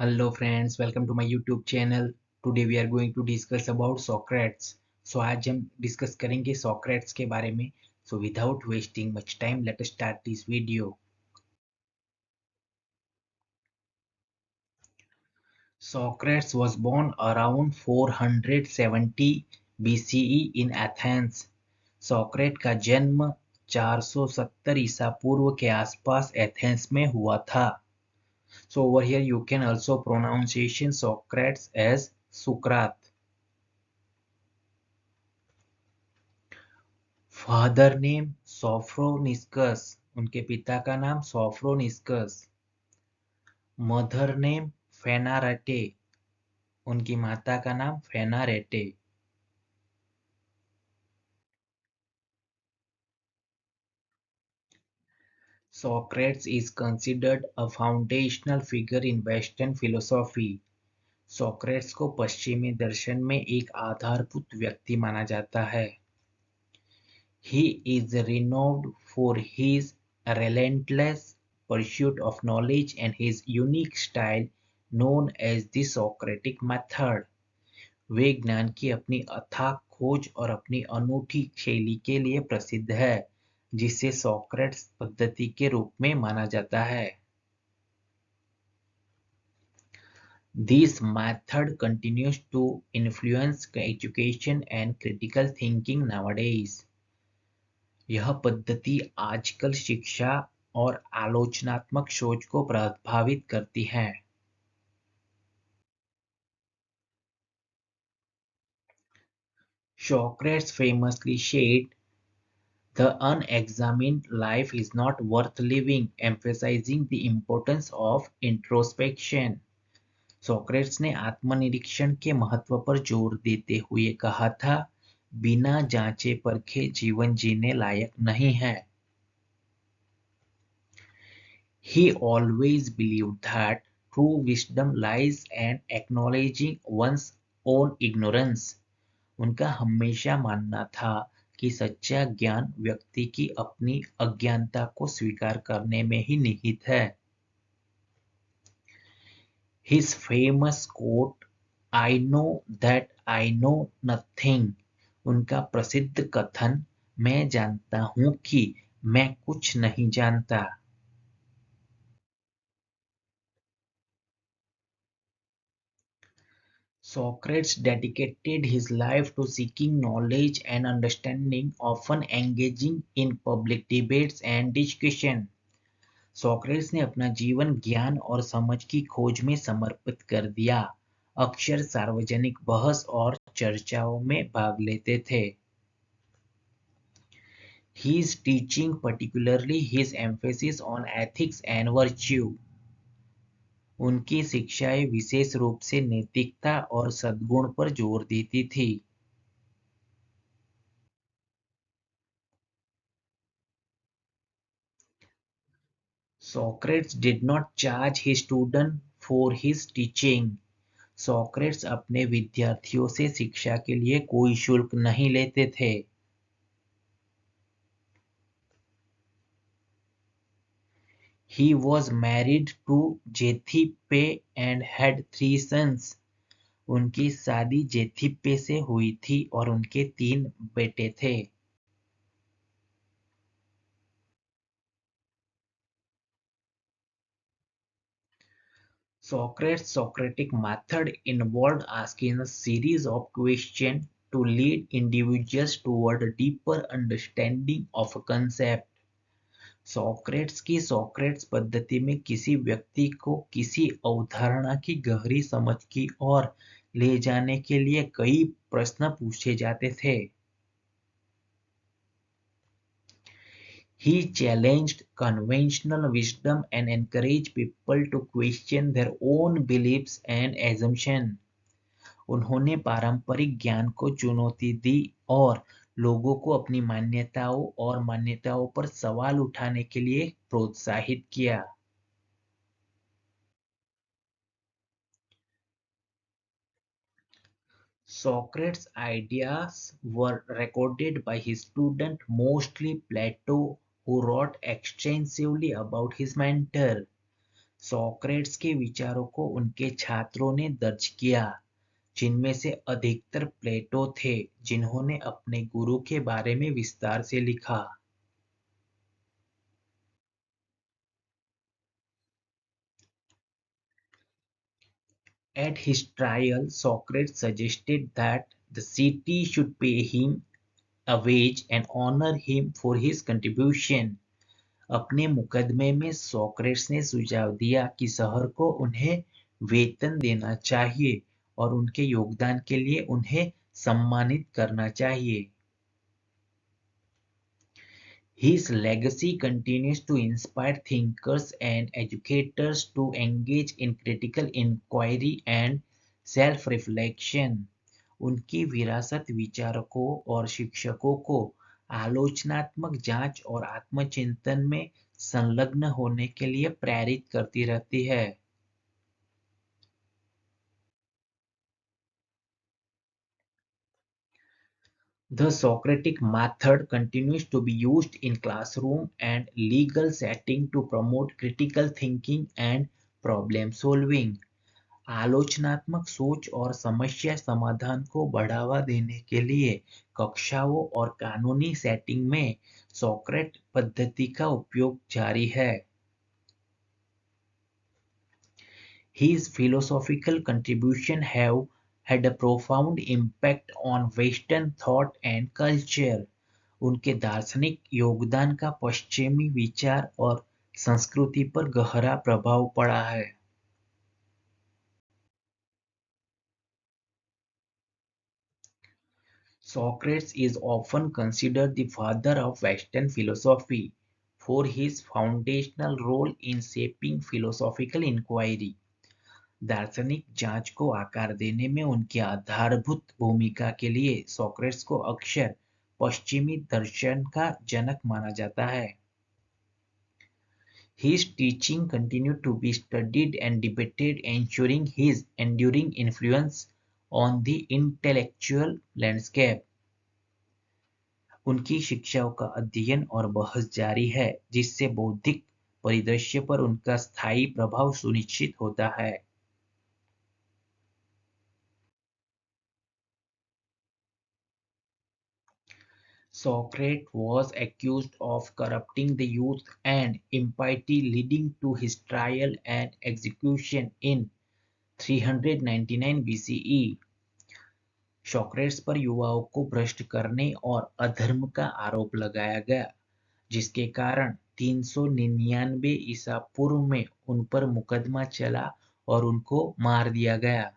Hello friends, welcome to my YouTube channel. Today we are going to discuss about Socrates. So आज हम discuss करेंगे Socrates के बारे में. So without wasting much time, let us start this video. Socrates was born around 470 BCE in Athens. Socrates का जन्म 470 ईसा पूर्व के आसपास एथेंस में हुआ था. So over here you can also pronunciation Socrates as Sukrat. Father name Sophroniscus, उनके पिता का नाम सोफ्रोनिस्कस. मदर नेम फेनारेटे, उनकी माता का नाम फेनारेटे. Socrates is considered a foundational figure in Western philosophy. Socrates को पश्चिमी दर्शन में एक आधारभूत व्यक्ति माना जाता है. He is renowned for his relentless pursuit of knowledge and his unique style known as the Socratic method. वे ज्ञान की अपनी अथाक खोज और अपनी अनूठी शैली के लिए प्रसिद्ध है, जिसे सोक्रेट्स पद्धति के रूप में माना जाता है. This method continues to influence education and critical thinking nowadays. यह पद्धति आजकल शिक्षा और आलोचनात्मक सोच को प्रभावित करती है. Socrates famously said, "The unexamined life is not worth living," emphasizing the importance of introspection. Socrates ने आत्मनिरीक्षण के महत्व पर जोर देते हुए कहा था, बिना जांचे परखे जीवन जीने लायक नहीं है. He always believed that true wisdom lies in acknowledging one's own ignorance. उनका हमेशा मानना था कि सच्चा ज्ञान व्यक्ति की अपनी अज्ञानता को स्वीकार करने में ही निहित है. His famous quote, "I know that I know nothing," उनका प्रसिद्ध कथन, मैं जानता हूं कि मैं कुछ नहीं जानता. Socrates dedicated his life to seeking knowledge and understanding, often engaging in public debates and discussion. Socrates ने अपना जीवन ज्ञान और समझ की खोज में समर्पित कर दिया, अक्सर सार्वजनिक बहस और चर्चाओं में भाग लेते थे. His teaching, particularly his emphasis on ethics and virtue, उनकी शिक्षाएं विशेष रूप से नैतिकता और सद्गुण पर जोर देती थी. Socrates did not charge his students for his teaching. Socrates अपने विद्यार्थियों से शिक्षा के लिए कोई शुल्क नहीं लेते थे. He was married to Zethippe and had 3 sons. उनकी शादी जेथिप्पे से हुई थी और उनके 3 बेटे थे. Socratic method involved asking a series of questions to lead individuals toward a deeper understanding of a concept. Socrates पद्धति में किसी व्यक्ति को किसी अवधारणा की गहरी समझ की ओर ले जाने के लिए कई प्रश्न पूछे जाते थे. He challenged conventional wisdom and encouraged people to question their own beliefs and assumptions. उन्होंने पारंपरिक ज्ञान को चुनौती दी और लोगों को अपनी मान्यताओं और मान्यताओं पर सवाल उठाने के लिए प्रोत्साहित किया. Socrates' ideas were recorded by his student, mostly Plato, who wrote extensively about his mentor. Socrates के विचारों को उनके छात्रों ने दर्ज किया, जिनमें से अधिकतर प्लेटो थे, जिन्होंने अपने गुरु के बारे में विस्तार से लिखा। At his trial, Socrates suggested that the city should pay him a wage and honor him for his contribution. अपने मुकदमे में सोक्रेट्स ने सुझाव दिया कि शहर को उन्हें वेतन देना चाहिए और उनके योगदान के लिए उन्हें सम्मानित करना चाहिए। His legacy continues to inspire thinkers and educators to engage in critical inquiry and self-reflection. उनकी विरासत विचारकों और शिक्षकों को आलोचनात्मक जांच और आत्मचिंतन में संलग्न होने के लिए प्रेरित करती रहती है। The Socratic method continues to be used in classroom and legal setting to promote critical thinking and problem solving. आलोचनात्मक सोच और समस्या समाधान को बढ़ावा देने के लिए कक्षाओं और कानूनी सेटिंग में सोक्रेट पद्धति का उपयोग जारी है। His philosophical contributions have had a profound impact on Western thought and culture. उनके दार्शनिक योगदान का पश्चिमी विचार और संस्कृति पर गहरा प्रभाव पड़ा है। Socrates is often considered the father of Western philosophy for his foundational role in shaping philosophical inquiry. दार्शनिक जांच को आकार देने में उनकी आधारभूत भूमिका के लिए सोक्रेट्स को अक्सर पश्चिमी दर्शन का जनक माना जाता है। His teaching continued to be studied and debated, ensuring his enduring influence on the intellectual landscape. उनकी शिक्षाओं का अध्ययन और बहस जारी है, जिससे बौद्धिक परिदृश्य पर उनका स्थायी प्रभाव सुनिश्चित होता है। Socrates was accused of corrupting the youth and impiety, leading to his trial and execution in 399 BCE. Socrates पर युवाओं को भ्रष्ट करने और अधर्म का आरोप लगाया गया, जिसके कारण 399 ईसा पूर्व में उन पर मुकदमा चला और उनको मार दिया गया।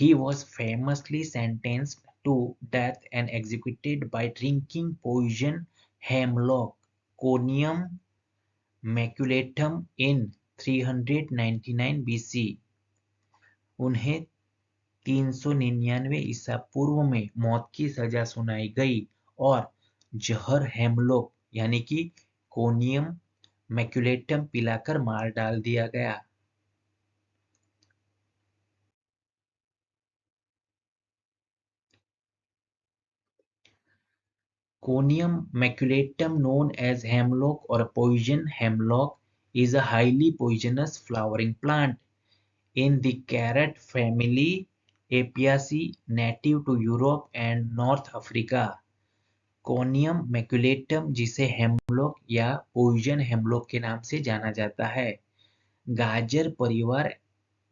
He was famously sentenced to death and executed by drinking poison hemlock (Conium maculatum) in 399 BC. उन्हें 399 ईसा पूर्व में मौत की सजा सुनाई गई और जहर हेमलॉक यानी कि कोनियम मैक्युलेटम पिलाकर मार डाल दिया गया। Conium maculatum, known as hemlock or poison hemlock, is a highly poisonous flowering plant in the carrot family Apiaceae, native to Europe and North Africa. Conium maculatum, जिसे हेमलॉक या पोइजन हेमलॉक के नाम से जाना जाता है, गाजर परिवार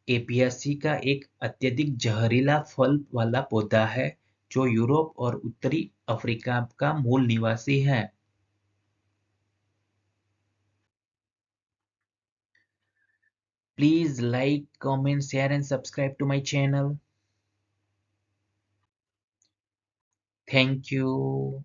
एपियासी का एक अत्यधिक जहरीला फल वाला पौधा है जो यूरोप और उत्तरी अफ्रीका का मूल निवासी है। Please like, comment, share and subscribe to my channel. Thank you.